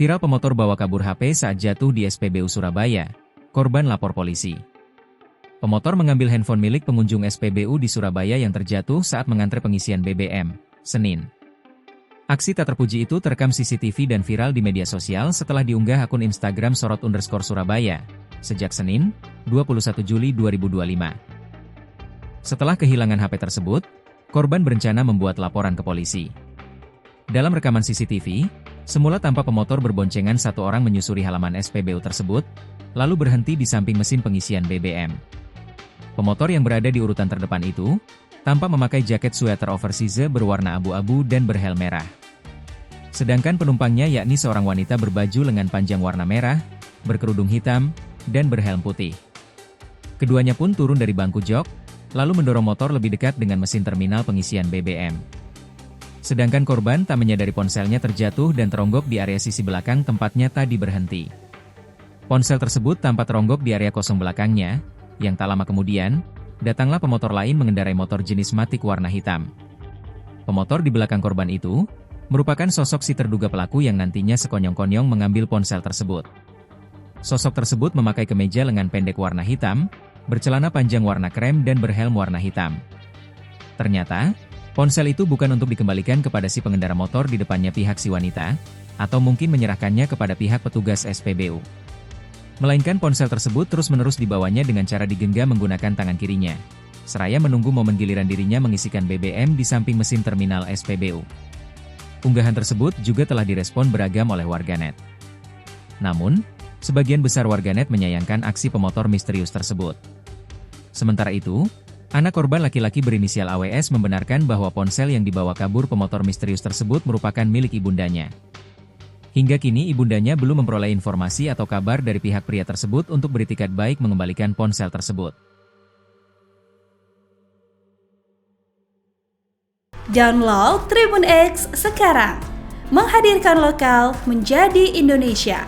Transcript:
Viral pemotor bawa kabur HP saat jatuh di SPBU Surabaya. Korban lapor polisi. Pemotor mengambil handphone milik pengunjung SPBU di Surabaya yang terjatuh saat mengantre pengisian BBM, Senin. Aksi tak terpuji itu terekam CCTV dan viral di media sosial setelah diunggah akun Instagram @sorot_Surabaya, sejak Senin, 21 Juli 2025. Setelah kehilangan HP tersebut, korban berencana membuat laporan ke polisi. Dalam rekaman CCTV, semula tampak pemotor berboncengan satu orang menyusuri halaman SPBU tersebut, lalu berhenti di samping mesin pengisian BBM. Pemotor yang berada di urutan terdepan itu, tampak memakai jaket sweater oversize berwarna abu-abu dan berhelm merah. Sedangkan penumpangnya yakni seorang wanita berbaju lengan panjang warna merah, berkerudung hitam, dan berhelm putih. Keduanya pun turun dari bangku jok, lalu mendorong motor lebih dekat dengan mesin terminal pengisian BBM. Sedangkan korban tak menyadari ponselnya terjatuh dan teronggok di area sisi belakang tempatnya tadi berhenti. Ponsel tersebut tampak teronggok di area kosong belakangnya, yang tak lama kemudian, datanglah pemotor lain mengendarai motor jenis Matic warna hitam. Pemotor di belakang korban itu, merupakan sosok si terduga pelaku yang nantinya sekonyong-konyong mengambil ponsel tersebut. Sosok tersebut memakai kemeja lengan pendek warna hitam, bercelana panjang warna krem dan berhelm warna hitam. Ternyata, ponsel itu bukan untuk dikembalikan kepada si pengendara motor di depannya pihak si wanita, atau mungkin menyerahkannya kepada pihak petugas SPBU. Melainkan ponsel tersebut terus-menerus dibawanya dengan cara digenggam menggunakan tangan kirinya, seraya menunggu momen giliran dirinya mengisikan BBM di samping mesin terminal SPBU. Unggahan tersebut juga telah direspon beragam oleh warganet. Namun, sebagian besar warganet menyayangkan aksi pemotor misterius tersebut. Sementara itu, anak korban laki-laki berinisial AWS membenarkan bahwa ponsel yang dibawa kabur pemotor misterius tersebut merupakan milik ibundanya. Hingga kini ibundanya belum memperoleh informasi atau kabar dari pihak pria tersebut untuk beritikat baik mengembalikan ponsel tersebut. Download Tribun X sekarang, menghadirkan lokal menjadi Indonesia.